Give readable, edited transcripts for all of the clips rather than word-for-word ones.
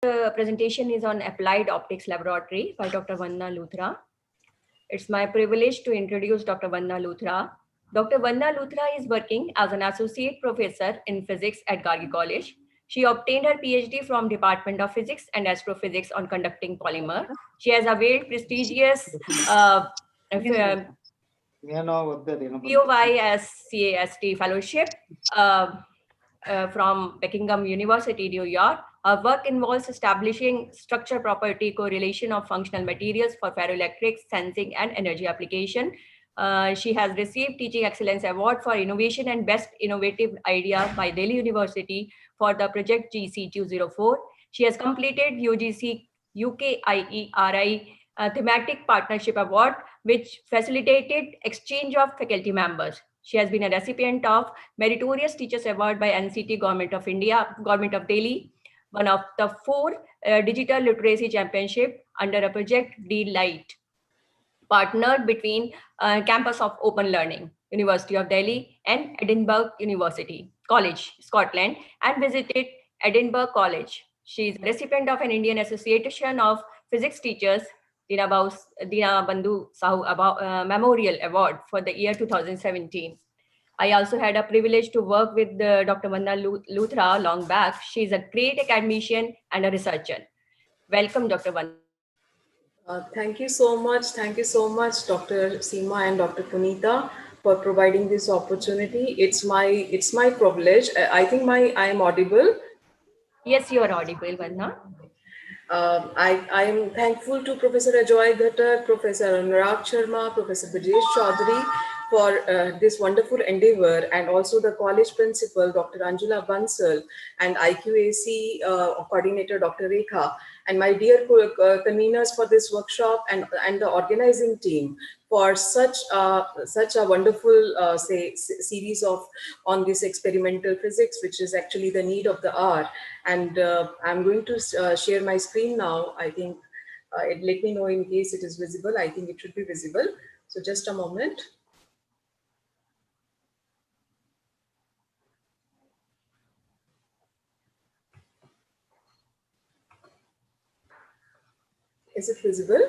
presentation is on Applied Optics Laboratory by Dr. Vandna Luthra. It's my privilege to introduce Dr. Vandna Luthra. Dr. Vandna Luthra is working as an associate professor in physics at Gargi College. She obtained her PhD from Department of Physics and Astrophysics on conducting polymer. She has availed prestigious POYSCAST fellowship from Buckingham University, New York. Her work involves establishing structure property correlation of functional materials for ferroelectric sensing and energy application. She has received Teaching Excellence Award for Innovation and Best Innovative Idea by Delhi University for the Project GC204. She has completed UGC UKIERI Thematic Partnership Award, which facilitated exchange of faculty members. She has been a recipient of Meritorious Teachers Award by NCT Government of India, Government of Delhi, one of the 4 Digital Literacy Championship under a project D-Light, partnered between Campus of Open Learning, University of Delhi and Edinburgh University College, Scotland, and visited Edinburgh College. She is a recipient of an Indian Association of Physics Teachers Dina Bandhu Sahu Memorial Award for the year 2017. I also had a privilege to work with Dr. Vandna Luthra long back. She is a great academician and a researcher. Welcome, Dr. Vandna. Thank you so much. Thank you so much, Dr. Seema and Dr. Punita, for providing this opportunity. It's my privilege. I think I am audible. Yes, you are audible, Vandna. I am thankful to Professor Ajoy Ghatar, Professor Anurag Sharma, Professor Brajesh Chaudhary for this wonderful endeavor, and also the college principal, Dr. Anjula Bansal, and IQAC coordinator, Dr. Rekha, and my dear conveners for this workshop, and the organizing team for such a wonderful series on this experimental physics, which is actually the need of the hour. And I'm going to share my screen now. I think let me know in case it is visible. I think it should be visible. So just a moment. Is it visible?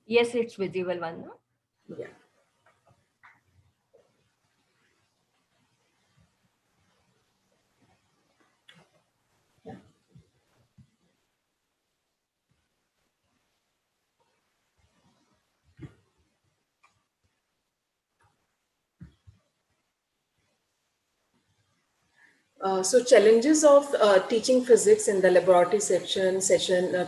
Yes, it's visible, Vandna. Yeah. So challenges of teaching physics in the laboratory session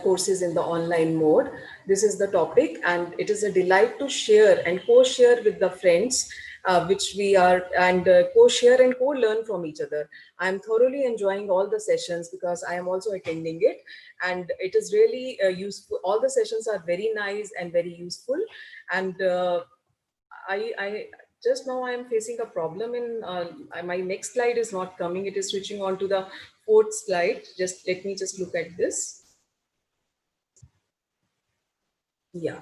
courses in the online mode. This is the topic, and it is a delight to share and co-share with the friends which we are, and co-share and co-learn from each other. I am thoroughly enjoying all the sessions because I am also attending it, and it is really useful. All the sessions are very nice and very useful, and just now I am facing a problem in my next slide is not coming. It is switching on to the 4th slide. Just let me just look at this. Yeah.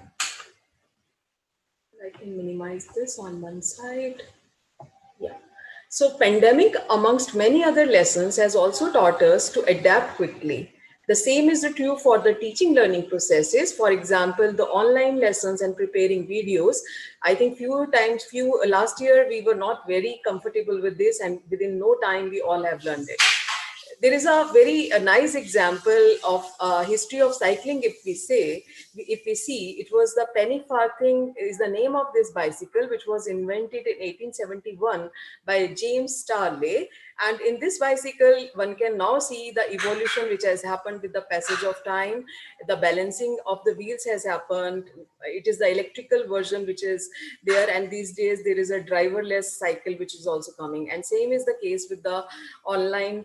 I can minimize this on one side. Yeah. So pandemic, amongst many other lessons, has also taught us to adapt quickly. The same is true for the teaching learning processes. For example, the online lessons and preparing videos. I think last year we were not very comfortable with this, and within no time we all have learned it. There is a very nice example of history of cycling. If we see, it was the penny farthing is the name of this bicycle, which was invented in 1871 by James Starley. And in this bicycle, one can now see the evolution which has happened with the passage of time. The balancing of the wheels has happened. It is the electrical version which is there, and these days there is a driverless cycle which is also coming. And same is the case with the online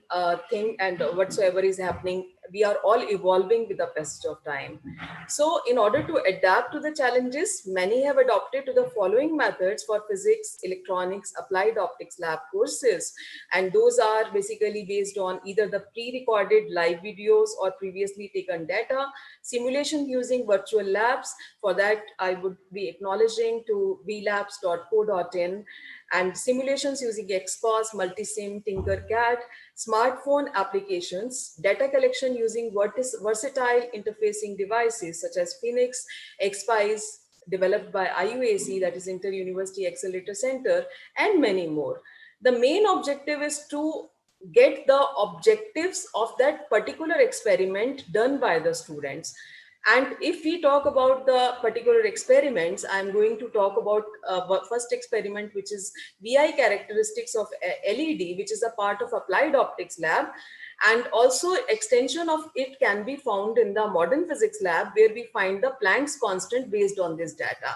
thing, and whatsoever is happening, we are all evolving with the passage of time. So in order to adapt to the challenges, many have adopted to the following methods for physics, electronics, applied optics lab courses. And those are basically based on either the pre-recorded live videos or previously taken data, simulation using virtual labs. For that, I would be acknowledging to vlabs.co.in, and simulations using XCOS, Multisim, Tinkercad, smartphone applications, data collection using versatile interfacing devices such as Phoenix, XPICE, developed by IUAC, that is Inter-University Accelerator Center, and many more. The main objective is to get the objectives of that particular experiment done by the students. And if we talk about the particular experiments, I'm going to talk about first experiment, which is VI characteristics of LED, which is a part of Applied Optics Lab. And also extension of it can be found in the modern physics lab, where we find the Planck's constant based on this data.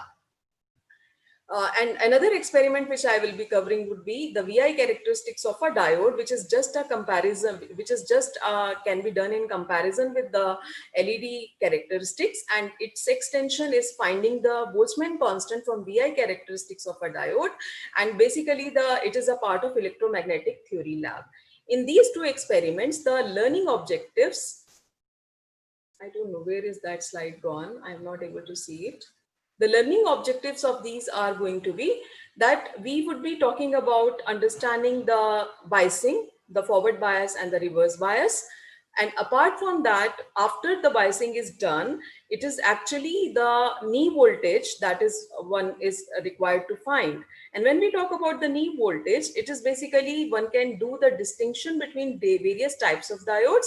And another experiment which I will be covering would be the VI characteristics of a diode, which is just a comparison, which is just can be done in comparison with the LED characteristics, and its extension is finding the Boltzmann constant from VI characteristics of a diode, and basically it is a part of Electromagnetic Theory Lab. In these two experiments, the learning objectives, I don't know, where is that slide gone? I'm not able to see it. The learning objectives of these are going to be that we would be talking about understanding the biasing, the forward bias and the reverse bias. And apart from that, after the biasing is done, it is actually the knee voltage that is one is required to find. And when we talk about the knee voltage, it is basically one can do the distinction between the various types of diodes,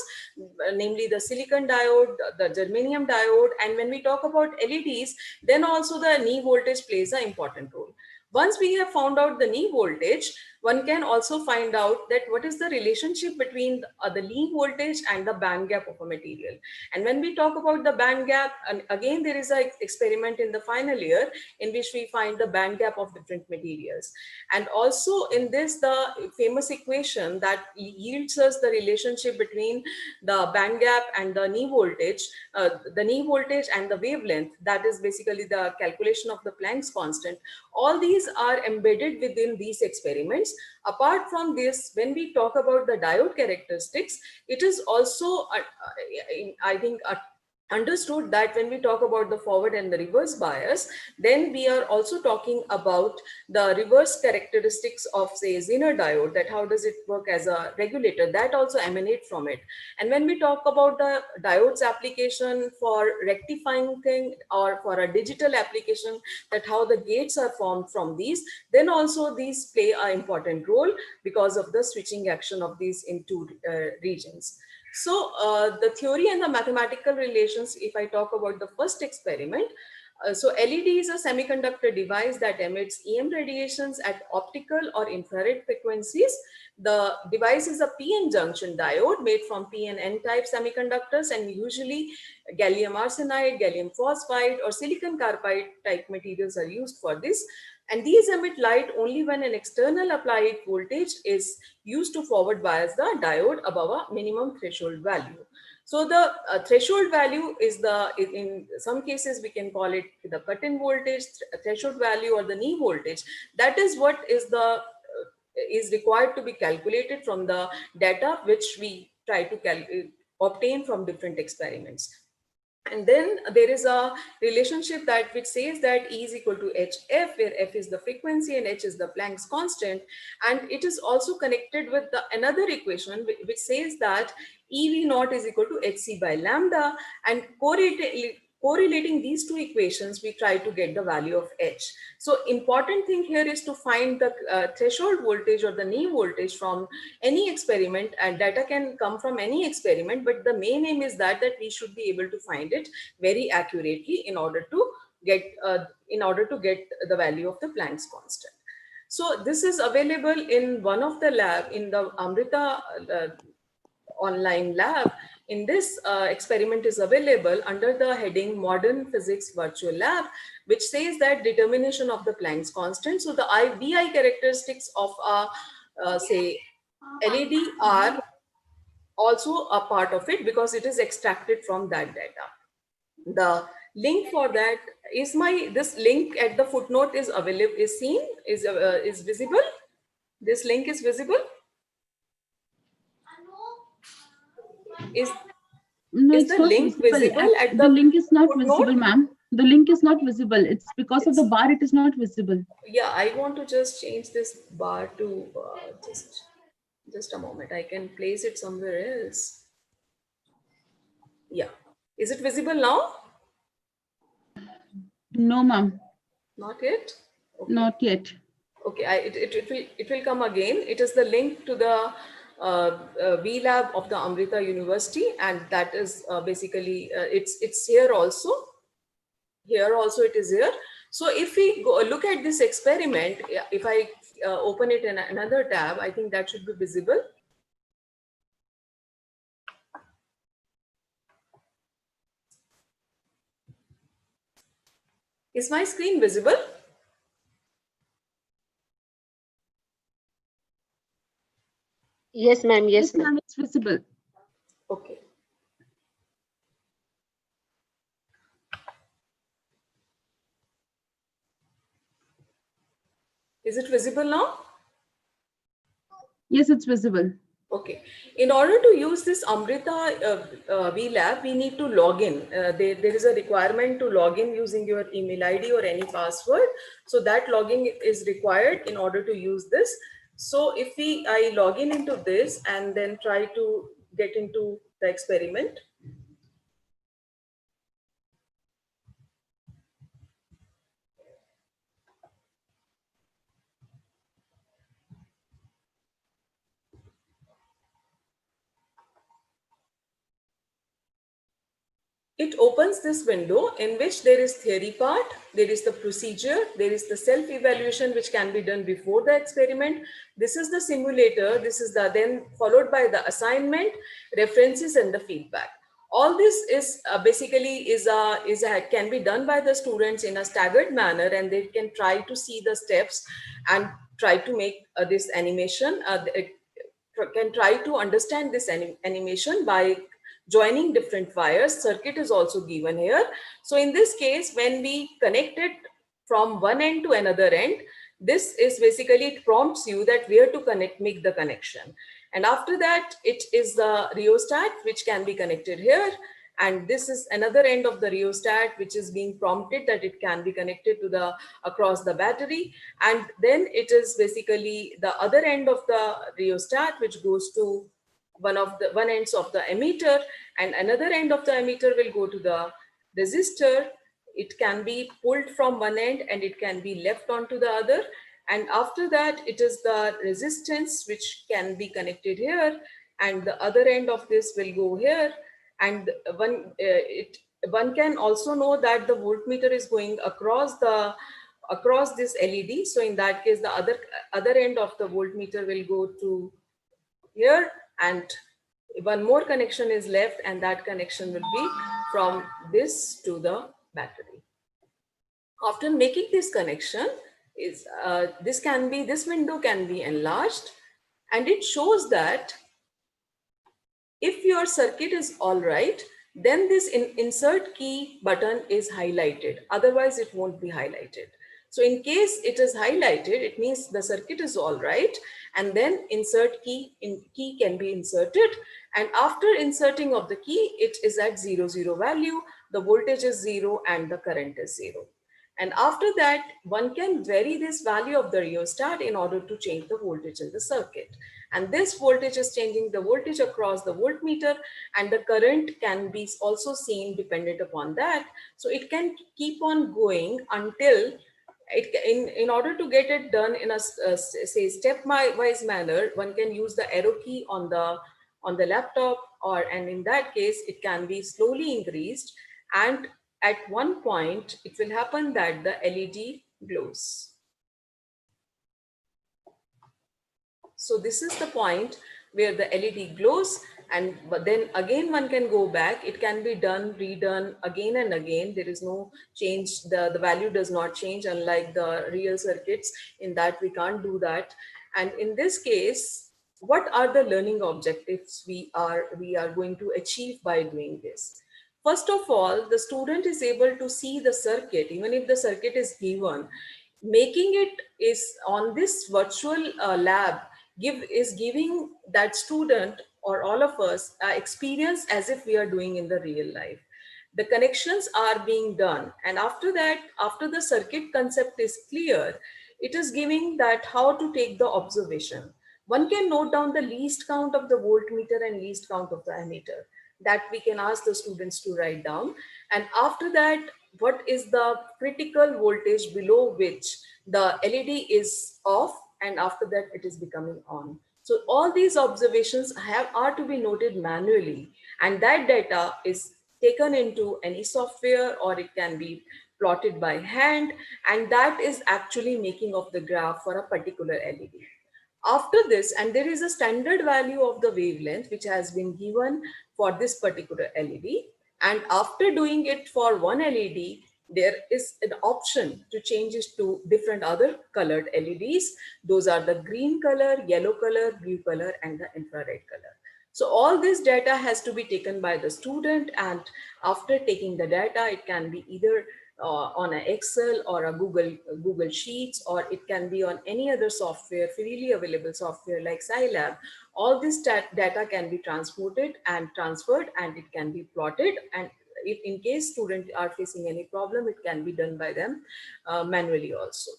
namely the silicon diode, the germanium diode. And when we talk about LEDs, then also the knee voltage plays an important role. Once we have found out the knee voltage, one can also find out that what is the relationship between the knee voltage and the band gap of a material. And when we talk about the band gap, and again there is an experiment in the final year in which we find the band gap of different materials. And also in this, the famous equation that yields us the relationship between the band gap and the knee voltage and the wavelength, that is basically the calculation of the Planck's constant. All these are embedded within these experiments. Apart from this, when we talk about the diode characteristics, it is also, I think, understood that when we talk about the forward and the reverse bias, then we are also talking about the reverse characteristics of, say, Zener diode, that how does it work as a regulator, that also emanate from it. And when we talk about the diodes application for rectifying thing or for a digital application, that how the gates are formed from these, then also these play an important role because of the switching action of these into regions. So the theory and the mathematical relations, if I talk about the first experiment, so LED is a semiconductor device that emits EM radiations at optical or infrared frequencies. The device is a PN junction diode made from P and N type semiconductors, and usually gallium arsenide, gallium phosphide or silicon carbide type materials are used for this. And these emit light only when an external applied voltage is used to forward bias the diode above a minimum threshold value. So the threshold value is in some cases we can call it the cut-in voltage, threshold value, or the knee voltage. That is what is required to be calculated from the data which we try to obtain from different experiments. And then there is a relationship that which says that E is equal to HF, where F is the frequency and H is the Planck's constant. And it is also connected with another equation which says that EV naught is equal to HC by lambda, and correlating these two equations, we try to get the value of H. So important thing here is to find the threshold voltage or the knee voltage from any experiment, and data can come from any experiment, but the main aim is that we should be able to find it very accurately in order to get the value of the Planck's constant. So this is available in one of the lab, in the Amrita online lab. In this experiment is available under the heading Modern Physics Virtual Lab, which says that determination of the Planck's constant. So the VI characteristics of say LED are also a part of it because it is extracted from that data. The link for that is this link at the footnote is available, is visible. This link is visible. Is the link visible at the link is not visible, ma'am. The link is not visible. It's because of the bar, it is not visible. Yeah, I want to just change this bar to just Just a moment, I can place it somewhere else. Yeah. Is it visible now? No, ma'am. Not yet? Okay. Not yet. Okay, it will come again. It is the link to the V Lab of the Amrita University, and that is basically it's here also. Here also it is here. So if we go look at this experiment, if I open it in another tab, I think that should be visible. Is my screen visible? Yes, ma'am. Yes, ma'am. It's visible. Okay. Is it visible now? Yes, it's visible. Okay. In order to use this Amrita V Lab, we need to log in. There is a requirement to log in using your email ID or any password. So that logging is required in order to use this. So if I log in into this and then try to get into the experiment. It opens this window in which there is theory part, there is the procedure, there is the self-evaluation which can be done before the experiment. This is the simulator, this is the then followed by the assignment, references and the feedback. All this is basically can be done by the students in a staggered manner, and they can try to see the steps and try to make this animation. Can try to understand this animation by joining different wires. Circuit is also given here. So in this case, when we connect it from one end to another end, this is basically, it prompts you that where to make the connection. And after that, it is the rheostat which can be connected here. And this is another end of the rheostat which is being prompted that it can be connected to the across the battery. And then it is basically the other end of the rheostat which goes to one ends of the emitter, and another end of the emitter will go to the resistor. It can be pulled from one end and it can be left onto the other. And after that, it is the resistance which can be connected here, and the other end of this will go here. And one can also know that the voltmeter is going across this LED. So in that case, the other end of the voltmeter will go to here, and one more connection is left, and that connection will be from this to the battery. After making this connection, this window can be enlarged, and it shows that if your circuit is all right, then this insert key button is highlighted. Otherwise, it won't be highlighted. So in case it is highlighted, it means the circuit is all right. And then insert key can be inserted. And after inserting of the key, it is at 0, 0 value. The voltage is 0 and the current is 0. And after that, one can vary this value of the rheostat in order to change the voltage in the circuit. And this voltage is changing the voltage across the voltmeter, and the current can be also seen dependent upon that. So it can keep on going until in order to get it done in a say stepwise manner, one can use the arrow key on the laptop, and in that case, it can be slowly increased, and at one point, it will happen that the LED glows. So this is the point where the LED glows, but then again one can go back. It can be redone again and again. There is no change. The value does not change, unlike the real circuits. In that we can't do that. And in this case, what are the learning objectives we are going to achieve by doing this? First of all, the student is able to see the circuit, even if the circuit is given. Making it is on this virtual lab is giving that student or all of us experience as if we are doing in the real life. The connections are being done, and after that, after the circuit concept is clear, it is giving that how to take the observation. one can note down the least count of the voltmeter and least count of the ammeter. That we can ask the students to write down. And after that, what is the critical voltage below which the LED is off, and after that it is becoming on. So all these observations are to be noted manually, and that data is taken into any software, or it can be plotted by hand, and that is actually making of the graph for a particular LED. After this, and there is a standard value of the wavelength which has been given for this particular LED. And after doing it for one LED, there is an option to change it to different other colored LEDs. Those are the green color, yellow color, blue color, and the infrared color. So all this data has to be taken by the student, and after taking the data, it can be either on an Excel or a Google Sheets, or it can be on any other software, freely available software like Scilab. All this data can be transported and transferred, and it can be plotted. And if in case students are facing any problem, it can be done by them manually also.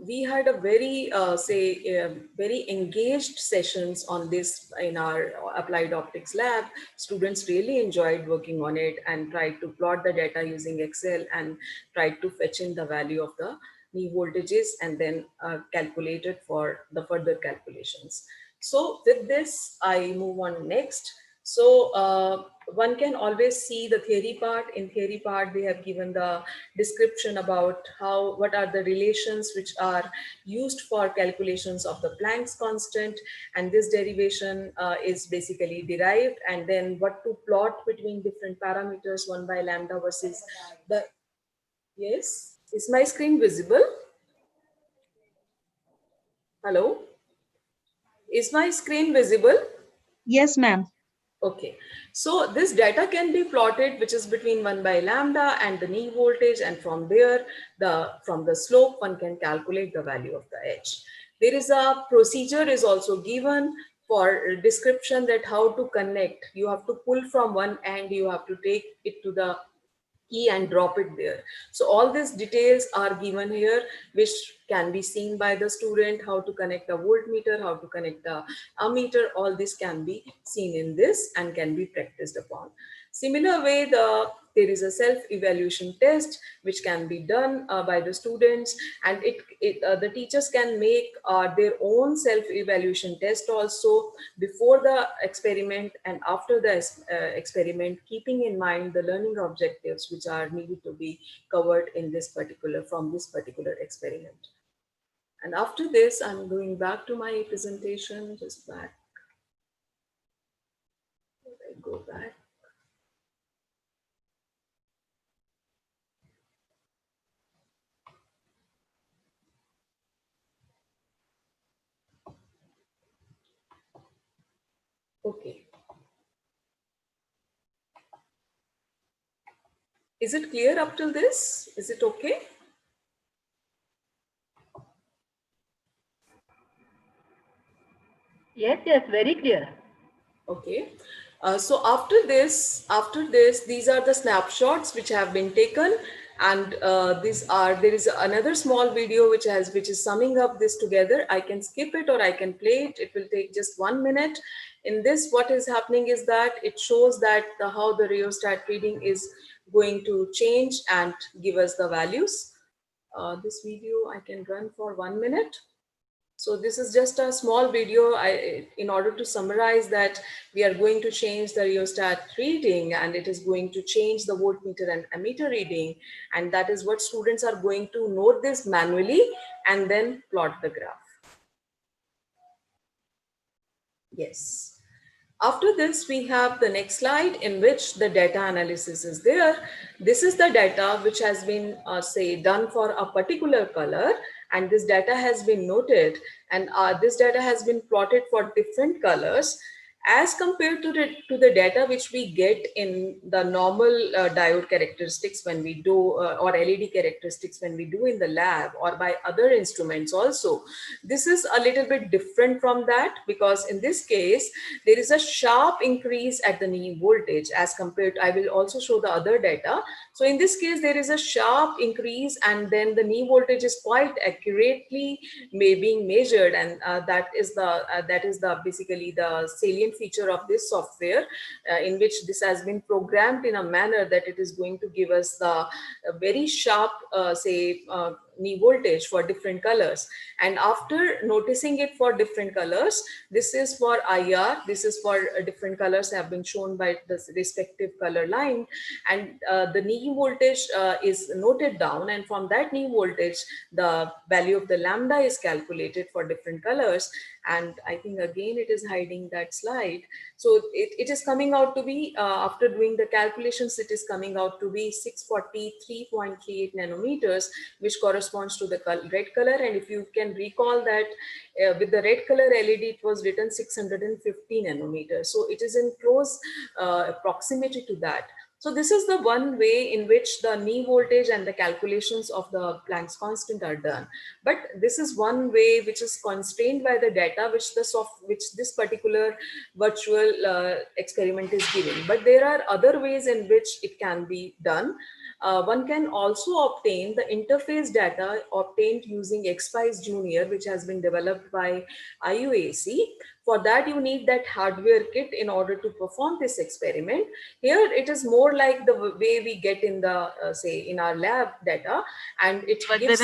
We had a very, very engaged sessions on this in our applied optics lab. Students really enjoyed working on it and tried to plot the data using Excel and tried to fetch in the value of the knee voltages and then calculate it for the further calculations. So with this, I move on next. So one can always see the theory part. In theory part, they have given the description about what are the relations which are used for calculations of the Planck's constant, and this derivation is basically derived, and then what to plot between different parameters, 1 by lambda versus the, yes, is my screen visible? Hello? Is my screen visible? Yes, ma'am. Okay, so this data can be plotted, which is between 1 by lambda and the knee voltage, and from there, from the slope, one can calculate the value of the H. There is a procedure is also given for description that how to connect. You have to pull from one end, you have to take it to the key and drop it there. So all these details are given here, which can be seen by the student, how to connect a voltmeter, how to connect a ammeter. All this can be seen in this and can be practiced upon. Similar way, there is a self-evaluation test which can be done by the students, and the teachers can make their own self-evaluation test also before the experiment and after the experiment, keeping in mind the learning objectives which are needed to be covered in from this particular experiment. And after this, I'm going back to my presentation, just back. I go back. Okay. Is it clear up till this? Is it okay? Yes, very clear. Okay. So after this, these are the snapshots which have been taken, and there is another small video which is summing up this together. I can skip it or I can play it. It will take just 1 minute. In this, what is happening is that it shows that how the rheostat reading is going to change and give us the values. This video I can run for 1 minute. So this is just a small video in order to summarize that we are going to change the rheostat reading, and it is going to change the voltmeter and ammeter reading. And that is what students are going to note this manually and then plot the graph. Yes. After this, we have the next slide in which the data analysis is there. This is the data which has been, done for a particular color, and this data has been noted, and this data has been plotted for different colors. as compared to the data which we get in the normal diode characteristics when we do or LED characteristics when we do in the lab or by other instruments also. This is a little bit different from that, because in this case there is a sharp increase at the knee voltage as compared to, I will also show the other data. So in this case there is a sharp increase, and then the knee voltage is quite accurately being measured, and that is the basically the salient feature of this software, in which this has been programmed in a manner that it is going to give us the very sharp knee voltage for different colors. And after noticing it for different colors, this is for IR, this is for different colors have been shown by the respective color line, and the knee voltage is noted down, and from that knee voltage the value of the lambda is calculated for different colors. And I think again it is hiding that slide. So it is coming out to be, after doing the calculations, it is coming out to be 643.38 nanometers, which corresponds to the red color. And if you can recall that with the red color LED, it was written 650 nanometers. So it is in close proximity to that. So this is the one way in which the knee voltage and the calculations of the Planck's constant are done. But this is one way which is constrained by the data which this particular virtual experiment is giving. But there are other ways in which it can be done. One can also obtain the interface data obtained using XPICE Junior, which has been developed by IUAC. For that, you need that hardware kit in order to perform this experiment. Here, it is more like the way we get in the, say, in our lab data, and it gives...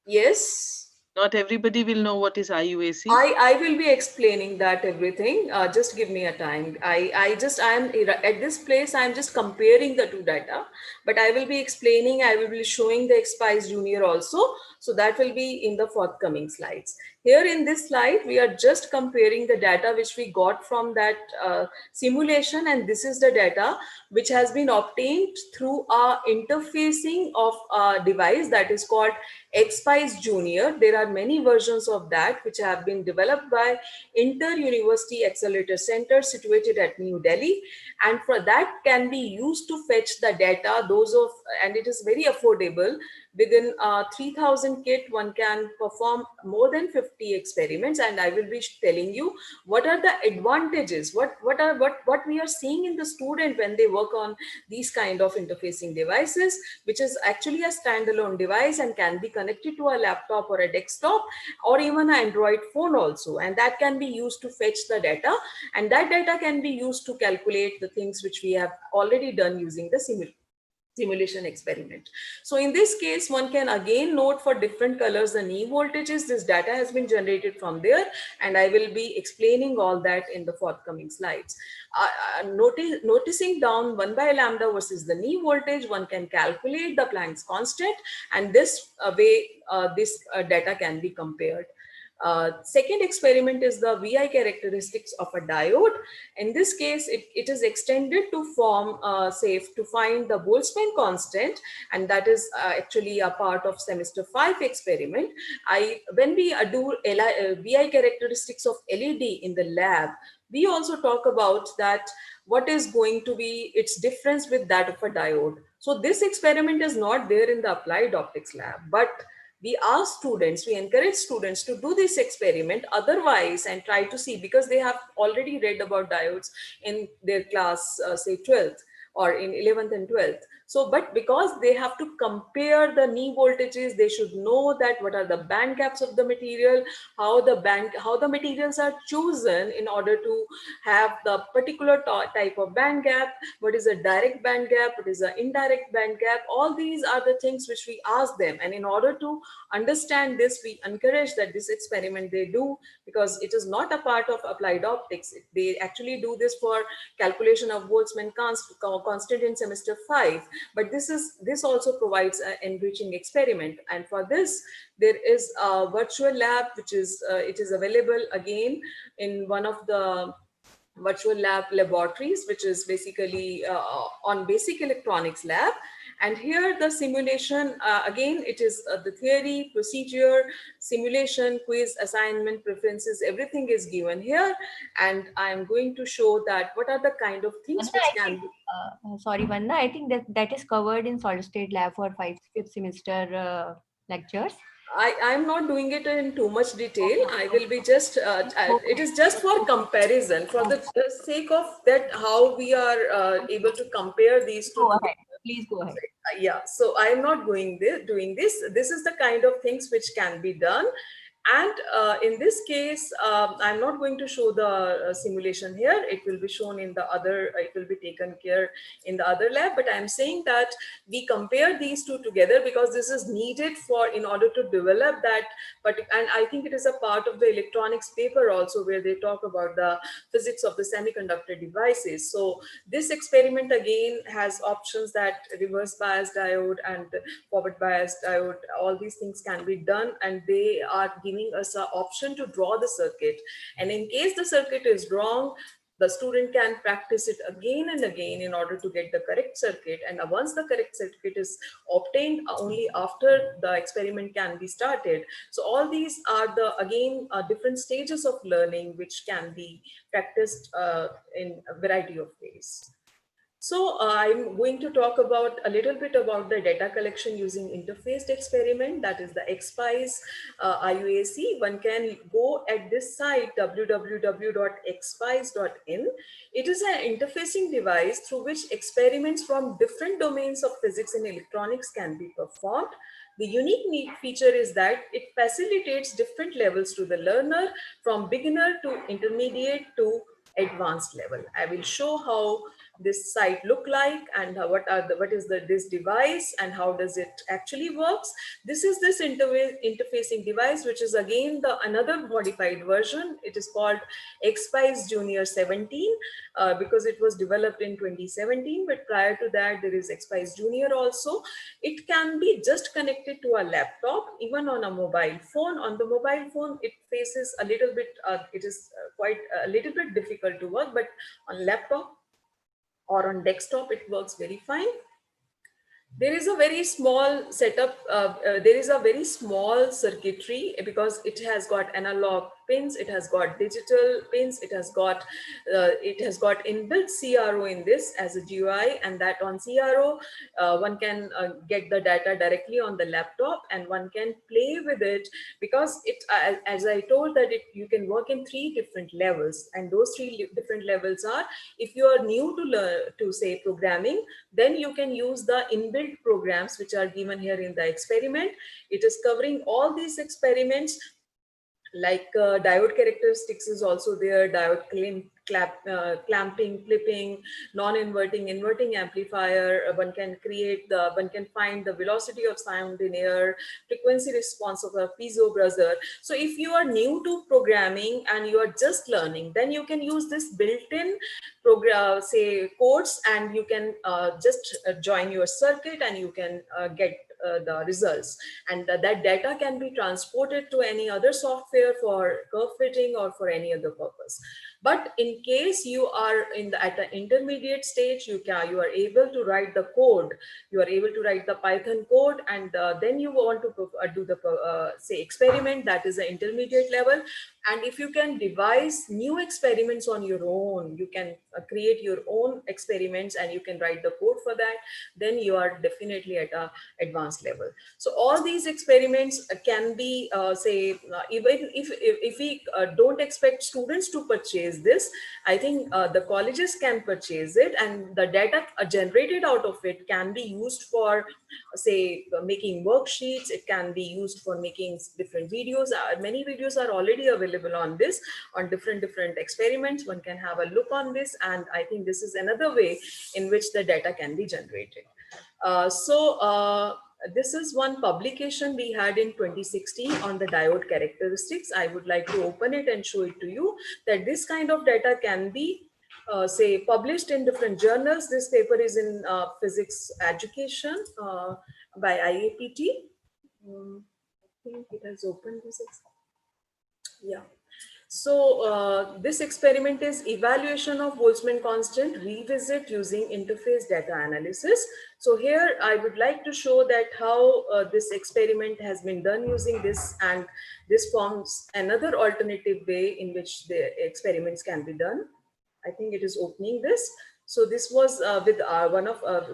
Yes? Not everybody will know what is IUAC. I will be explaining that everything. Just give me a time. I am at this place. I am just comparing the two data, but I will be explaining. I will be showing the XPICE Junior also. So that will be in the forthcoming slides. Here in this slide, we are just comparing the data which we got from that simulation, and this is the data which has been obtained through our interfacing of a device that is called XPICE Junior. There are many versions of that which have been developed by Inter-University Accelerator Center situated at New Delhi, and for that can be used to fetch the data, and it is very affordable. Within 3000 kit, one can perform more than 50 experiments, and I will be telling you what are the advantages, what we are seeing in the student when they work on these kind of interfacing devices, which is actually a standalone device and can be connected to a laptop or a desktop or even an Android phone also, and that can be used to fetch the data, and that data can be used to calculate the things which we have already done using the simulation experiment. So in this case, one can again note for different colors the knee voltages. This data has been generated from there, and I will be explaining all that in the forthcoming slides. Noticing down 1 by lambda versus the knee voltage, one can calculate the Planck's constant, and this way this data can be compared. Second experiment is the VI characteristics of a diode. In this case, it is extended to form, to find the Boltzmann constant, and that is actually a part of semester 5 experiment. When we do VI characteristics of LED in the lab, we also talk about that what is going to be its difference with that of a diode. So this experiment is not there in the applied optics lab, but we ask students, we encourage students to do this experiment otherwise and try to see, because they have already read about diodes in their class, say 12th or in 11th and 12th. So, but because they have to compare the knee voltages, they should know that what are the band gaps of the material, how the materials are chosen in order to have the particular type of band gap, what is a direct band gap, what is an indirect band gap. All these are the things which we ask them, and in order to understand this, we encourage that this experiment they do, because it is not a part of applied optics. They actually do this for calculation of Boltzmann constant in semester 5. But this also provides an enriching experiment, and for this there is a virtual lab which is it is available again in one of the virtual lab laboratories, which is basically on Basic Electronics Lab. And here the simulation, again, it is the theory, procedure, simulation, quiz, assignment, preferences, everything is given here. And I'm going to show that what are the kind of things Vandna, which I can think, be. sorry, Vandna, I think that is covered in solid state lab for fifth semester lectures. I'm not doing it in too much detail. Okay. I will be just, it is just for comparison, for the sake of that, how we are able to compare these two Go together. ahead. Please go ahead. Yeah, so I'm not doing this. This is the kind of things which can be done. And in this case, I'm not going to show the simulation here. It will be shown in the other, it will be taken care in the other lab. But I'm saying that we compare these two together because this is needed for in order to develop that. But and I think it is a part of the electronics paper also, where they talk about the physics of the semiconductor devices. So this experiment again has options that reverse bias diode and forward bias diode, all these things can be done, and they are giving us an option to draw the circuit. And in case the circuit is wrong, the student can practice it again and again in order to get the correct circuit. And once the correct circuit is obtained, only after the experiment can be started. So all these are the, again, different stages of learning which can be practiced in a variety of ways. So I'm going to talk about a little bit about the data collection using interfaced experiment, that is the XPICE IUAC. One can go at this site www.xpice.in. It is an interfacing device through which experiments from different domains of physics and electronics can be performed. The unique feature is that it facilitates different levels to the learner, from beginner to intermediate to advanced level. I will show how this site look like and what is this device and how does it actually works. This is this interfacing device, which is again the another modified version. It is called XPICE Junior 17 because it was developed in 2017, but prior to that there is XPICE Junior also. It can be just connected to a laptop, even on a mobile phone. On the mobile phone it faces a little bit, it is quite a little bit difficult to work, but on laptop or on desktop it works very fine. There is a very small setup, there is a very small circuitry because it has got analog pins, it has got digital pins, it has got inbuilt CRO in this as a GUI, and that on CRO one can get the data directly on the laptop and one can play with it, because it as I told that you can work in 3 different levels, and those 3 different levels are, if you are new to learn to say programming, then you can use the inbuilt programs which are given here in the experiment. It is covering all these experiments, like diode characteristics is also there, diode clamping, clipping, non-inverting, inverting amplifier. One can find the velocity of sound in air, frequency response of a piezo buzzer. So if you are new to programming and you are just learning, then you can use this built-in program, say codes, and you can just join your circuit and you can get the results, and that data can be transported to any other software for curve fitting or for any other purpose. But in case you are at the intermediate stage, you are able to write the code, you are able to write the Python code, and then you want to do the say experiment, that is the intermediate level. And if you can devise new experiments on your own, you can create your own experiments and you can write the code for that, then you are definitely at a advanced level. So all these experiments can be even if we don't expect students to purchase this, I think the colleges can purchase it, and the data generated out of it can be used for say making worksheets. It can be used for making different videos. Many videos are already available on this, on different experiments. One can have a look on this, and I think this is another way in which the data can be generated. This is one publication we had in 2016 on the diode characteristics. I would like to open it and show it to you, that this kind of data can be say published in different journals. This paper is in physics education by IAPT. I think it has opened this. Yeah. So this experiment is evaluation of Boltzmann constant revisit using interface data analysis. So here I would like to show that how this experiment has been done using this, and this forms another alternative way in which the experiments can be done. I think it is opening this. So this was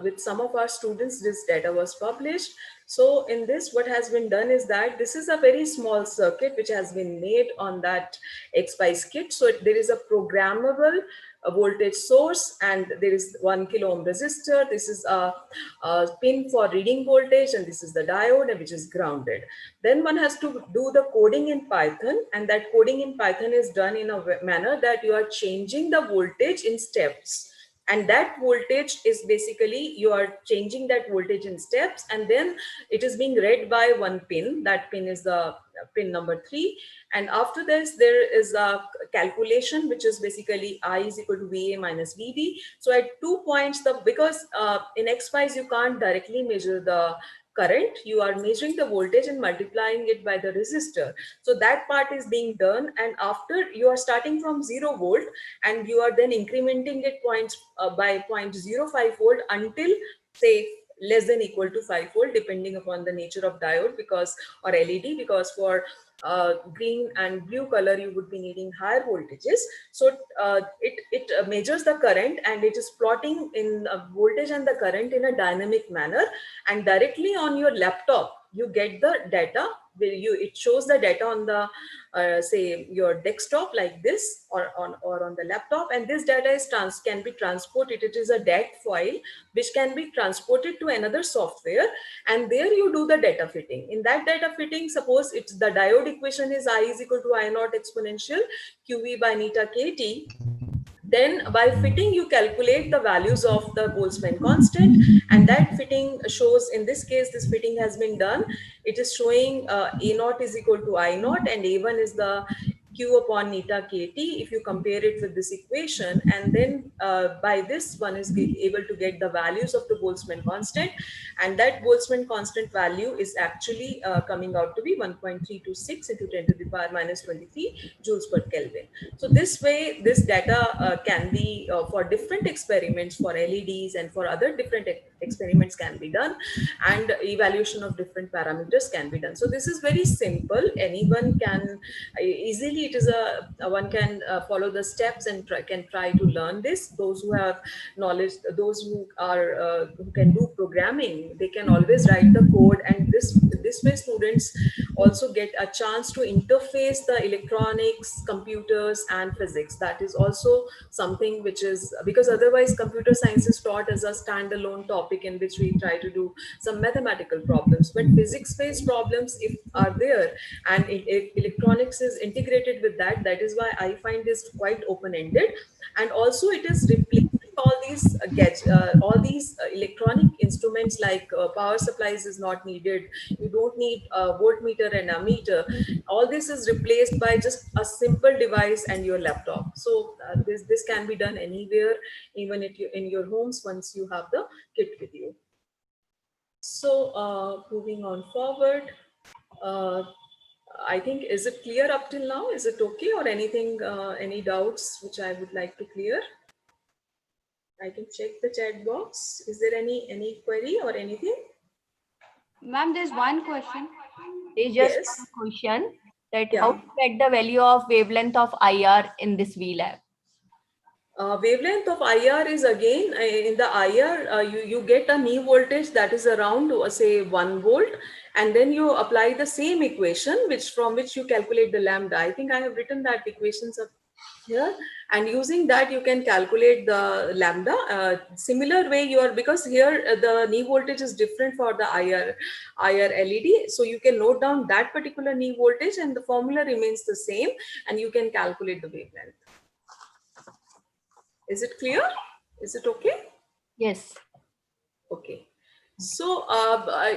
with some of our students, this data was published. So in this, what has been done is that this is a very small circuit which has been made on that XPICE kit. So there is a programmable voltage source, and there is 1 kilo ohm resistor. This is a pin for reading voltage, and this is the diode, which is grounded. Then one has to do the coding in Python, and that coding in Python is done in a manner that you are changing the voltage in steps. And that voltage is basically, you are changing that voltage in steps, and then it is being read by one pin. That pin is the pin number 3. And after this, there is a calculation, which is basically I is equal to VA minus VB. So at 2 points, because in XPICE, you can't directly measure the current, you are measuring the voltage and multiplying it by the resistor. So that part is being done, and after, you are starting from 0 volt, and you are then incrementing it by 0.05 volt until, say, less than equal to 5 volt, depending upon the nature of diode, because, or LED, because for green and blue color, you would be needing higher voltages. So it measures the current, and it is plotting in voltage and the current in a dynamic manner, and directly on your laptop you get the data. It shows the data on the say your desktop like this, or on the laptop, and this data is can be transported. It is a DAT file which can be transported to another software, and there you do the data fitting. In that data fitting, suppose it's the diode equation is I is equal to I naught exponential QV by neta KT. Then by fitting, you calculate the values of the Boltzmann constant, and that fitting shows, in this case, this fitting has been done. It is showing A naught is equal to I naught, and A1 is the Q upon neta KT, if you compare it with this equation. And then by this, one is able to get the values of the Boltzmann constant, and that Boltzmann constant value is actually coming out to be 1.326 into 10 to the power minus 23 joules per Kelvin. So this way, this data can be for different experiments, for LEDs and for other different experiments can be done, and evaluation of different parameters can be done. So this is very simple. Anyone can easily, it is one can follow the steps and can try to learn this. Those who have knowledge, those who are who can do programming, they can always write the code, and this way students also get a chance to interface the electronics, computers and physics. That is also something which is, because otherwise computer science is taught as a standalone topic in which we try to do some mathematical problems, but physics based problems if are there, and if electronics is integrated with that, that is why I find this quite open-ended. And also it is replacing all these electronic instruments, like power supplies is not needed. You don't need a voltmeter and ammeter. All this is replaced by just a simple device and your laptop. So this can be done anywhere, even if you in your homes, once you have the kit with you. So moving on forward, I think, is it clear up till now? Is it okay, or anything, any doubts which I would like to clear? I can check the chat box. Is there any query or anything? Ma'am, there's one question. There's just Yes. one question, that Yeah. how to get the value of wavelength of IR in this VLab? Wavelength of IR is again in the IR, you get a knee voltage that is around say 1 volt, and then you apply the same equation from which you calculate the lambda. I think I have written that equations up here, and using that you can calculate the lambda. Similar way because here the knee voltage is different for the IR LED, so you can note down that particular knee voltage and the formula remains the same, and you can calculate the wavelength. Is it clear? Is it okay? Yes. Okay. So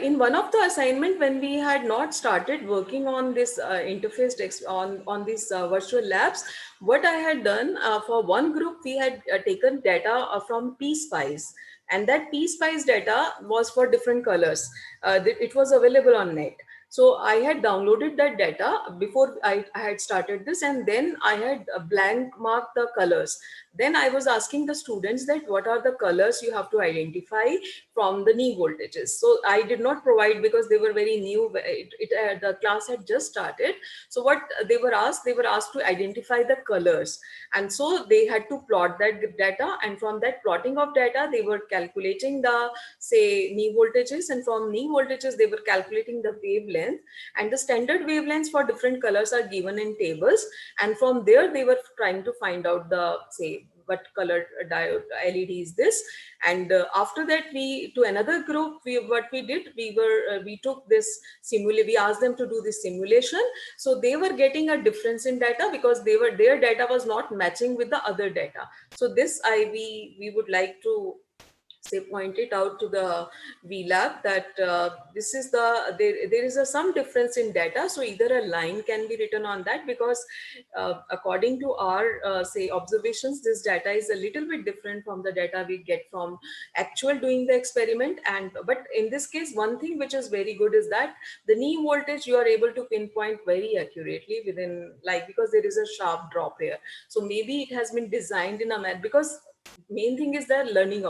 in one of the assignment, when we had not started working on this interface on these virtual labs, what I had done for one group, we had taken data from PSpice, and that PSpice data was for different colors. It was available on net. So I had downloaded that data before I had started this, and then I had blank marked the colors. Then I was asking the students that what are the colors you have to identify from the knee voltages. So I did not provide because they were very new. The class had just started. So what they were asked to identify the colors. And so they had to plot that data. And from that plotting of data, they were calculating the, say, knee voltages. And from knee voltages, they were calculating the wavelength. And the standard wavelengths for different colors are given in tables. And from there, they were trying to find out the, say, what color diode LED is this. And after that, we to another group, we took this we asked them to do this simulation. So they were getting a difference in data because their data was not matching with the other data. So this we would like to say point it out to the VLab that this is there is some difference in data. So either a line can be written on that, because according to our say observations, this data is a little bit different from the data we get from actual doing the experiment. And but in this case, one thing which is very good is that the knee voltage you are able to pinpoint very accurately within, like, because there is a sharp drop here. So maybe it has been designed in a manner, because main thing is the learning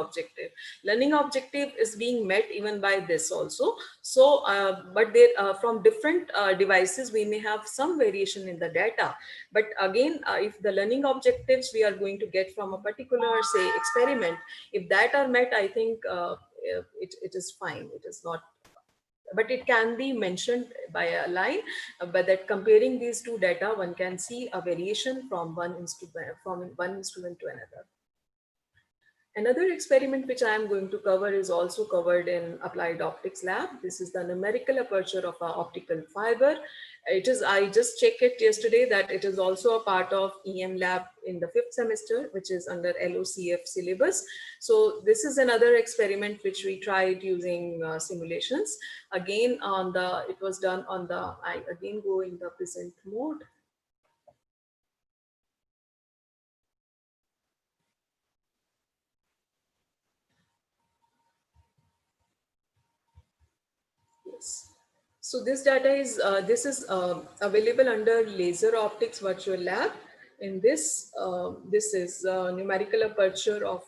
objective is being met even by this also. So but there from different devices we may have some variation in the data, but again if the learning objectives we are going to get from a particular, say, experiment, if that are met, I think it is fine. It is not, but it can be mentioned by a line, but that comparing these two data, one can see a variation from one instrument to another. Another experiment which I am going to cover is also covered in Applied Optics Lab. This is the numerical aperture of our optical fiber. It is, I just checked it yesterday, that it is also a part of EM Lab in the 5th semester, which is under LOCF syllabus. So this is another experiment which we tried using simulations. Again, it was done on the, I again go in the present mode. Yes. So this data is available under Laser Optics Virtual Lab. In this, this is numerical aperture of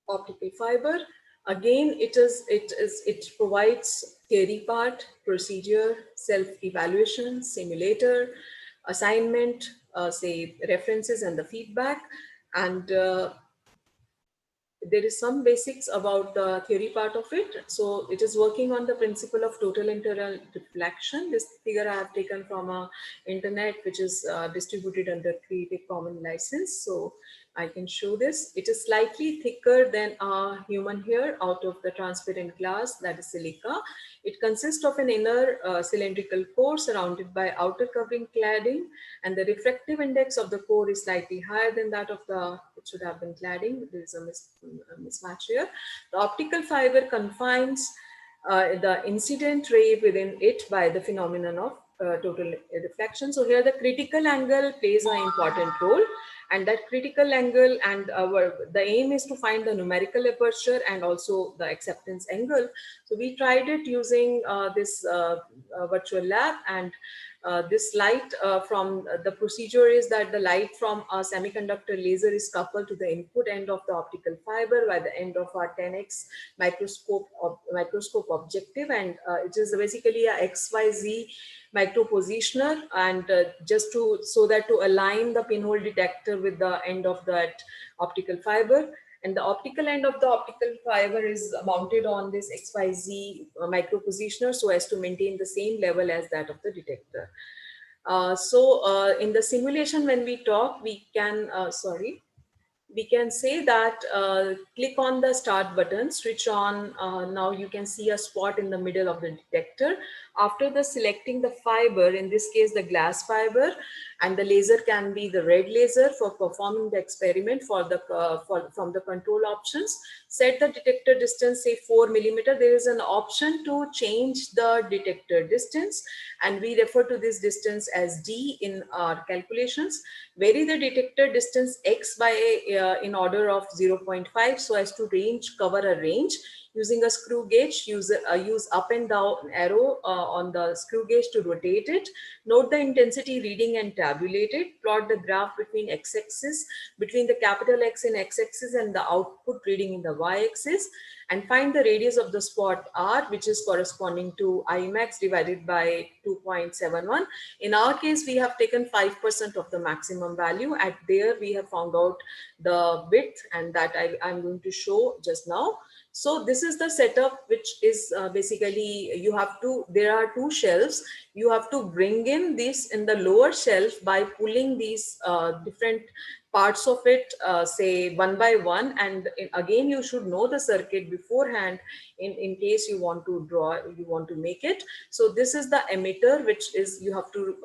optical fiber. Again, it provides theory part, procedure, self-evaluation, simulator, assignment, say references and the feedback, and there is some basics about the theory part of it. So it is working on the principle of total internal reflection. This figure I have taken from a internet, which is distributed under Creative Commons license. So I can show this. It is slightly thicker than a human hair out of the transparent glass, that is silica. It consists of an inner cylindrical core surrounded by outer covering cladding, and the refractive index of the core is slightly higher than that of the, it should have been cladding. There is a mismatch here. The optical fiber confines the incident ray within it by the phenomenon of total reflection. So here the critical angle plays an important role, and that critical angle, and the aim is to find the numerical aperture and also the acceptance angle. So we tried it using this virtual lab, and this light from the procedure is that the light from a semiconductor laser is coupled to the input end of the optical fiber by the end of our 10x microscope objective, and it is basically a XYZ micro positioner, and just to align the pinhole detector with the end of that optical fiber. And the optical end of the optical fiber is mounted on this XYZ micro positioner so as to maintain the same level as that of the detector. In the simulation, when we talk, we can, we can say that click on the start button, switch on. Now you can see a spot in the middle of the detector. After the selecting the fiber, in this case the glass fiber, and the laser can be the red laser for performing the experiment for the from the control options. Set the detector distance, say 4 millimeter. There is an option to change the detector distance, and we refer to this distance as D in our calculations. Vary the detector distance X by in order of 0.5 so as to cover a range. Using a screw gauge, use up and down arrow on the screw gauge to rotate it. Note the intensity reading and tabulate it. Plot the graph between x-axis, between the capital X in x-axis and the output reading in the y-axis, and find the radius of the spot R, which is corresponding to I max divided by 2.71. In our case, we have taken 5% of the maximum value. At there, we have found out the width, and that I'm going to show just now. So this is the setup, which is basically there are two shelves. You have to bring in this in the lower shelf by pulling these different parts of it, say one by one. And again, you should know the circuit beforehand in case you want to make it. So this is the emitter, which is, you have to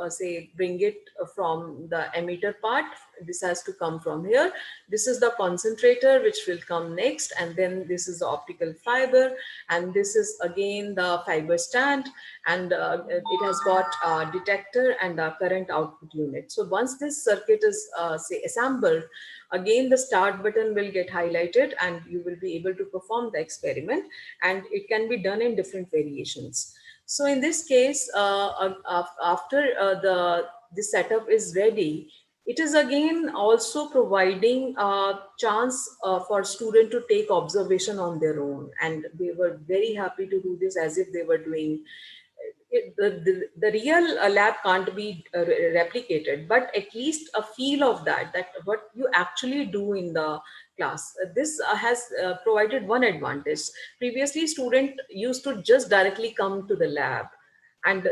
bring it from the emitter part. This has to come from here. This is the concentrator, which will come next. And then this is the optical fiber. And this is again the fiber stand. And it has got a detector and a current output unit. So once this circuit is assembled, again the start button will get highlighted and you will be able to perform the experiment, and it can be done in different variations. So in this case, after this setup is ready, it is again also providing a chance for student to take observation on their own, and they were very happy to do this as if they were doing the real lab. Can't be replicated, but at least a feel of that what you actually do in the class. This has provided one advantage. Previously, student used to just directly come to the lab, and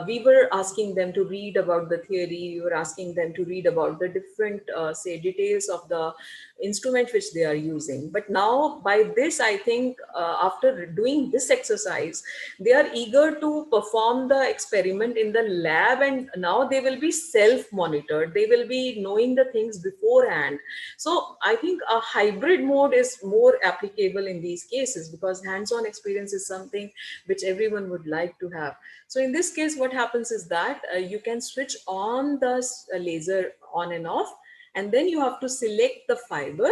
we were asking them to read about the theory. We were asking them to read about the different details of the instrument which they are using. But now, by this, I think after doing this exercise, they are eager to perform the experiment in the lab, and now they will be self-monitored. They will be knowing the things beforehand. So I think a hybrid mode is more applicable in these cases, because hands-on experience is something which everyone would like to have. So in this case, what happens is that you can switch on the laser on and off, and then you have to select the fiber.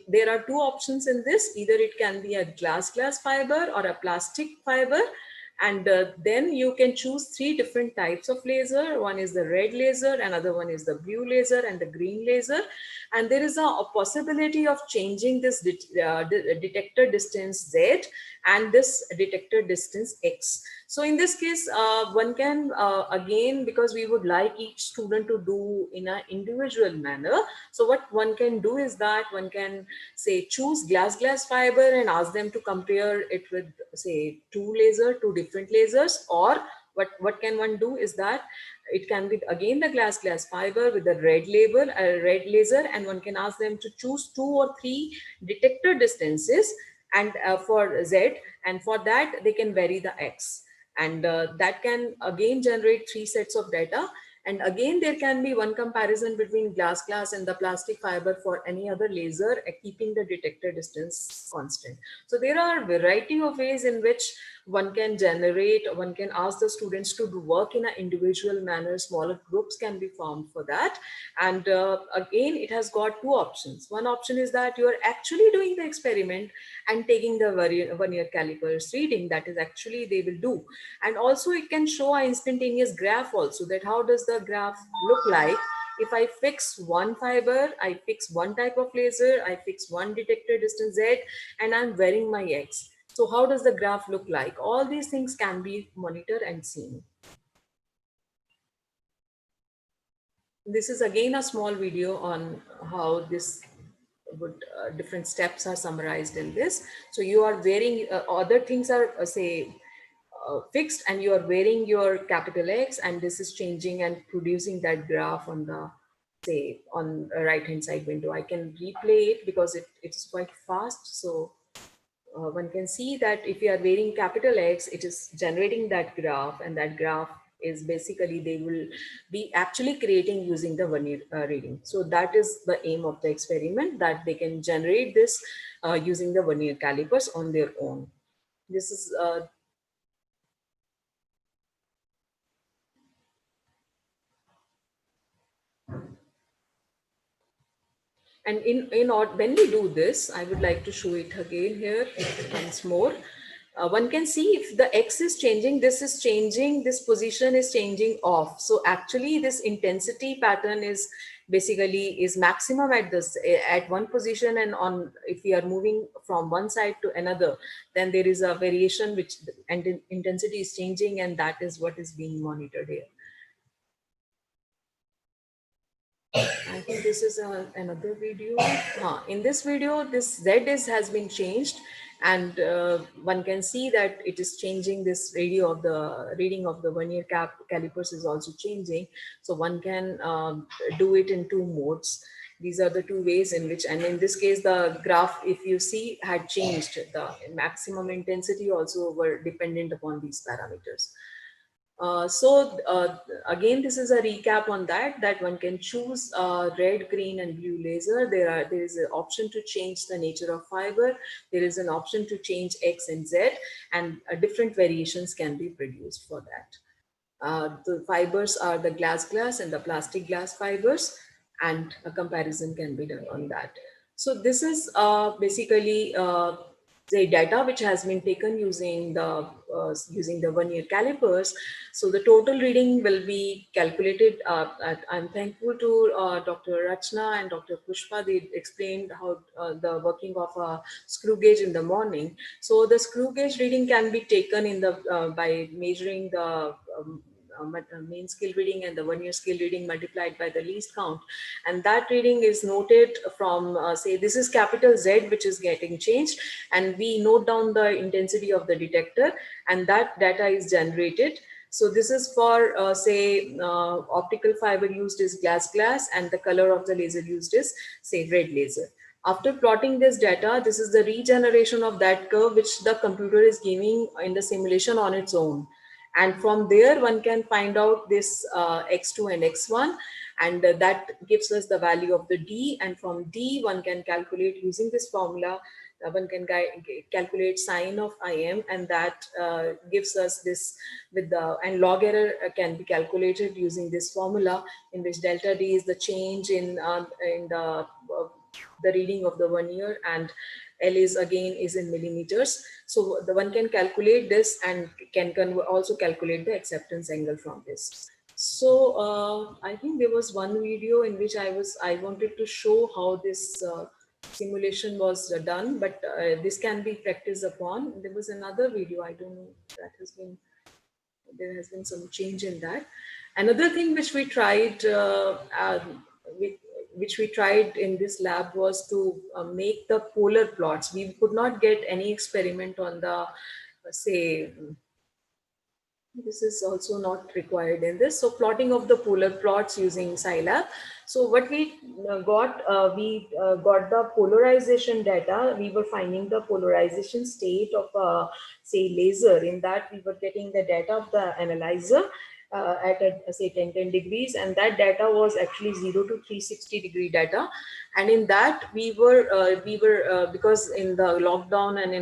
There are two options in this. Either it can be a glass fiber or a plastic fiber. And then you can choose three different types of laser. One is the red laser, another one is the blue laser, and the green laser. And there is a possibility of changing this detector distance Z and this detector distance X. So in this case, one can, again, because we would like each student to do in an individual manner. So what one can do is that one can choose glass fiber and ask them to compare it with two different lasers. Or what can one do is that it can be again the glass fiber with the red laser, and one can ask them to choose 2 or 3 detector distances and for Z, and for that they can vary the X, and that can again generate 3 sets of data. And again, there can be one comparison between glass and the plastic fiber for any other laser, keeping the detector distance constant. So there are a variety of ways in which one can ask the students to do work in an individual manner. Smaller groups can be formed for that. And again, it has got 2 options. One option is that you are actually doing the experiment and taking the vernier calipers reading. That is actually they will do. And also it can show an instantaneous graph also, that how does the graph look like if I fix one fiber, I fix one type of laser, I fix one detector distance Z, and I'm varying my X. So how does the graph look like? All these things can be monitored and seen. This is again a small video on how this different steps are summarized in this. So you are wearing, other things are fixed, and you are wearing your capital X, and this is changing and producing that graph on the on a right hand side window. I can replay it because it is quite fast. So one can see that if you are wearing capital X, it is generating that graph, and that graph is basically they will be actually creating using the vernier reading. So that is the aim of the experiment, that they can generate this using the vernier calipers on their own. This is And when we do this, I would like to show it again here once more. One can see if the X is changing, this is changing, this position is changing off. So actually this intensity pattern is basically is maximum at this at one position, and on if we are moving from one side to another, then there is a variation which and intensity is changing, and that is what is being monitored here. I think this is another video. In this video, this Z has been changed, and one can see that it is changing. This reading of the vernier calipers is also changing. So one can do it in two modes. These are the two ways in which, and in this case, the graph, if you see, had changed. The maximum intensity also were dependent upon these parameters. Again, this is a recap on that one can choose red, green, and blue laser. There is an option to change the nature of fiber. There is an option to change X and Z, and different variations can be produced for that. The fibers are the glass and the plastic glass fibers, and a comparison can be done on that. So this is basically the data which has been taken using the vernier calipers. So the total reading will be calculated. I'm thankful to Dr. Rachna and Dr. Pushpa. They explained how the working of a screw gauge in the morning. So the screw gauge reading can be taken in the by measuring the main scale reading and the vernier scale reading multiplied by the least count, and that reading is noted from say this is capital Z which is getting changed, and we note down the intensity of the detector, and that data is generated. So this is for say optical fiber used is glass, and the color of the laser used is say red laser. After plotting this data, this is the regeneration of that curve which the computer is giving in the simulation on its own. And from there, one can find out this X2 and X1, and that gives us the value of the D. And from D, one can calculate using this formula. One can calculate sine of IM, and that gives us this with the, and log error can be calculated using this formula, in which delta D is the change in the reading of the vernier, and L is again is in millimeters. So the one can calculate this and can also calculate the acceptance angle from this. So I think there was one video in which I wanted to show how this simulation was done, but this can be practiced upon. There was another video, I don't know, there has been some change in that. Another thing which we tried which we tried in this lab was to make the polar plots. We could not get any experiment on the, say, this is also not required in this. So plotting of the polar plots using Scilab. So what we got the polarization data. We were finding the polarization state of say laser. In that we were getting the data of the analyzer at say 10 degrees, and that data was actually 0 to 360-degree data. And in that we were because in the lockdown and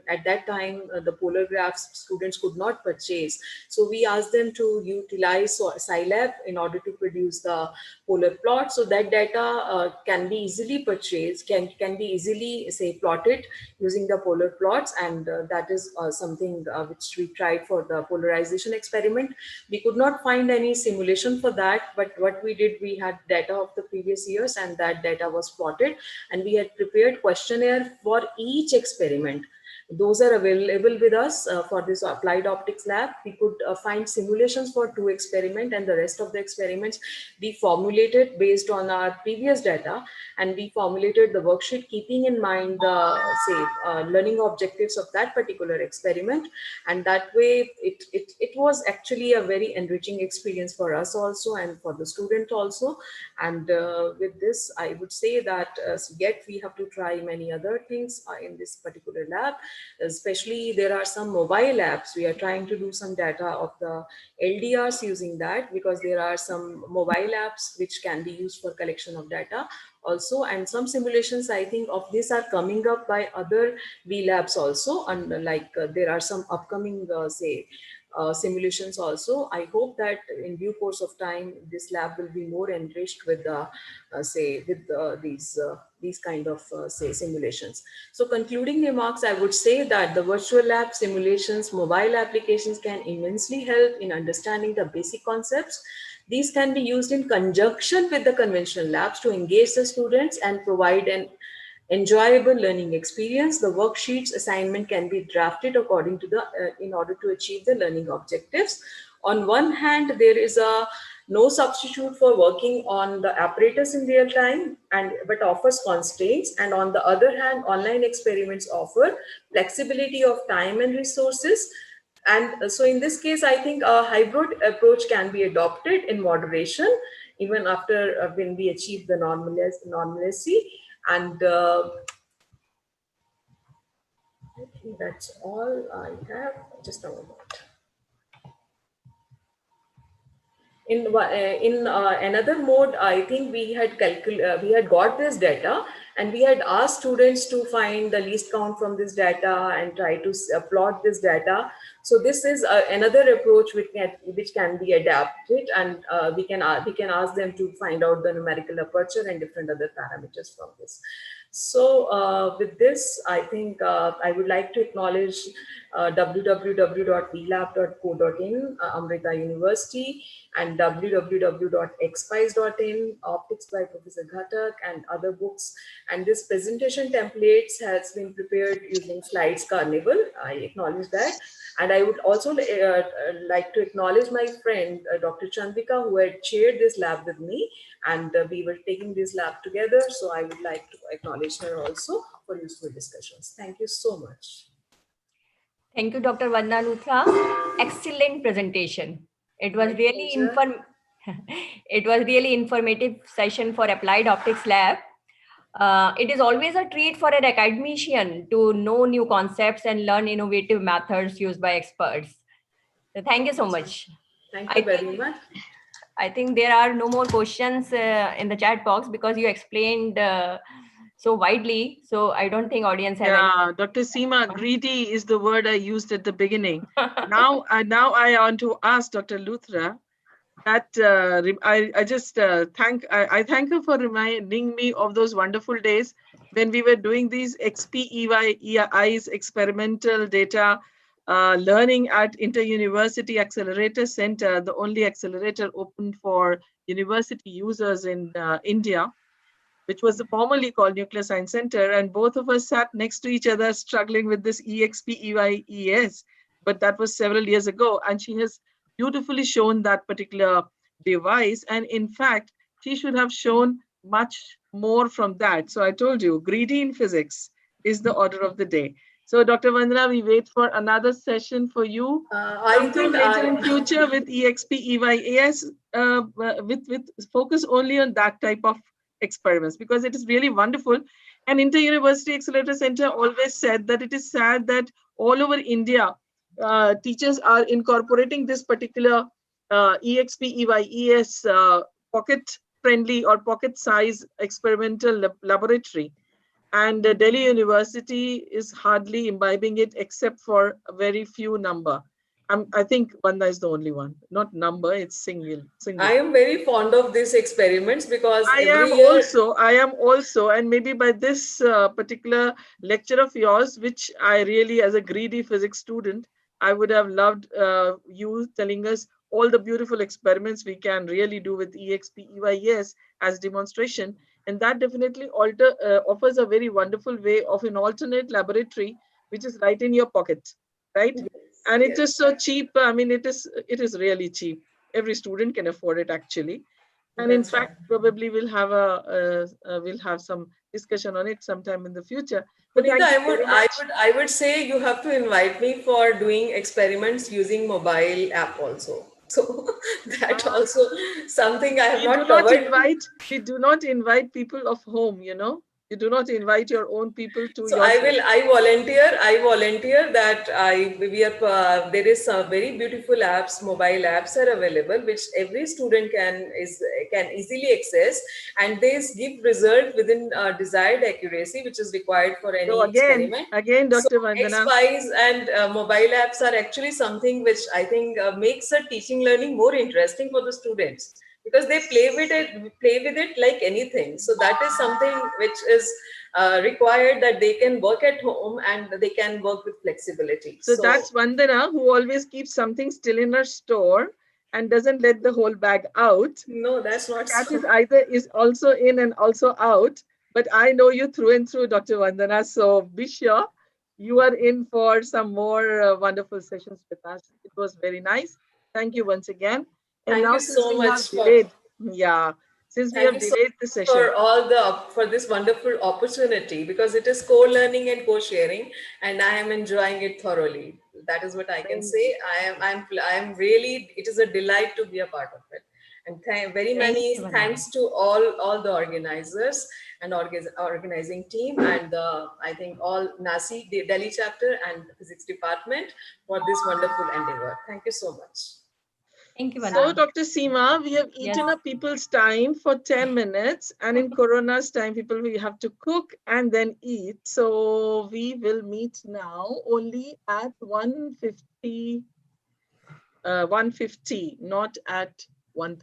at that time the polar graphs students could not purchase, so we asked them to utilize Scilab in order to produce the polar plot. So that data can be easily purchased, can be easily say plotted using the polar plots, and that is something which we tried for the polarization experiment. We could not find any simulation for that, but what we did, we had data of the previous years, and that data was plotted, and we had prepared questionnaire for each experiment. Those are available with us for this applied optics lab. We could find simulations for 2 experiments, and the rest of the experiments we formulated based on our previous data, and we formulated the worksheet keeping in mind the say learning objectives of that particular experiment. And that way it was actually a very enriching experience for us also, and for the student also. And with this, I would say that yet we have to try many other things in this particular lab. Especially there are some mobile apps. We are trying to do some data of the LDRs using that, because there are some mobile apps which can be used for collection of data also. And some simulations, I think, of this are coming up by other V labs also. And like there are some upcoming say simulations also. I hope that in due course of time, this lab will be more enriched with these kind of say simulations. So concluding remarks, I would say that the virtual lab simulations, mobile applications can immensely help in understanding the basic concepts. These can be used in conjunction with the conventional labs to engage the students and provide an enjoyable learning experience. The worksheets assignment can be drafted according to in order to achieve the learning objectives. On one hand, there is a no substitute for working on the apparatus in real time, but offers constraints. And on the other hand, online experiments offer flexibility of time and resources. And so in this case, I think a hybrid approach can be adopted in moderation, even after when we achieve the normalcy. And I think that's all I have. Just a moment. In another mode, I think we had got this data, and we had asked students to find the least count from this data and try to plot this data. So this is another approach which can be adapted, and we can ask them to find out the numerical aperture and different other parameters from this. So with this, I think I would like to acknowledge www.elab.co.in, Amrita University, and www.xpice.in, Optics by Professor Ghatak, and other books. And this presentation templates has been prepared using Slides Carnival. I acknowledge that. And I would also like to acknowledge my friend, Dr. Chandrika, who had chaired this lab with me, and we were taking this lab together. So I would like to acknowledge her also for useful discussions. Thank you so much. Thank you, Dr. Vandna Luthra. Excellent presentation. It was really it was really informative session for Applied Optics Lab. It is always a treat for an academician to know new concepts and learn innovative methods used by experts. So thank you so much. Thank you very much. I think there are no more questions in the chat box because you explained so widely. So I don't think audience have any. Dr. Seema, greedy is the word I used at the beginning. now I want to ask Dr. Luthra that I just thank her for reminding me of those wonderful days when we were doing these XPEY's experimental data learning at Inter-University Accelerator Center, the only accelerator open for university users in India, which was formerly called Nuclear Science Center. And both of us sat next to each other struggling with this EXPEYES, but that was several years ago. And she has beautifully shown that particular device. And in fact, she should have shown much more from that. So I told you, greedy in physics is the order of the day. So Dr. Vandna, we wait for another session for you. I think later in future with EXPEYES, with focus only on that type of experiments, because it is really wonderful. And Inter-University Accelerator Center always said that it is sad that all over India, teachers are incorporating this particular EXPEYES pocket-friendly or pocket-size experimental laboratory. And Delhi University is hardly imbibing it except for a very few number. I think Vandna is the only one, not number, it's single. I am very fond of these experiments because I am also, and maybe by this particular lecture of yours, which I really, as a greedy physics student, I would have loved you telling us all the beautiful experiments we can really do with EXPEYES as demonstration. And that definitely offers a very wonderful way of an alternate laboratory, which is right in your pocket, right? Yes. And it is so cheap. I mean, it is really cheap. Every student can afford it actually. And in fact, probably we'll have some discussion on it sometime in the future. But I would say you have to invite me for doing experiments using mobile app also. So that also something I have not covered. We do not invite people of home, you know. You do not invite your own people to So your I volunteer that there is some very beautiful apps, mobile apps are available, which every student can easily access, and they give result within desired accuracy, which is required for any So experiment. again, So Dr. Vandana. X-Spies and mobile apps are actually something which I think makes a teaching learning more interesting for the students, because they play with it like anything. So that is something which is required, that they can work at home and they can work with flexibility. So that's Vandana, who always keeps something still in her store and doesn't let the whole bag out. No, that's not Cat so. is also in and also out. But I know you through and through, Dr. Vandana. So be sure you are in for some more wonderful sessions with us. It was very nice. Thank you once again. And Thank now you since so we much have delayed, since we have delayed the session. For this wonderful opportunity, because it is co-learning and co-sharing, and I am enjoying it thoroughly. That is what I can say. I'm really, it is a delight to be a part of it. And very many thanks to all the organizers and organizing team, and I think all NASI, the Delhi chapter and physics department for this wonderful endeavor. Thank you so much. Thank you, Vandana. So, Dr. Seema, we have eaten up people's time for 10 minutes, and in Corona's time, people we have to cook and then eat. So we will meet now only at 1:50, not at 1:30.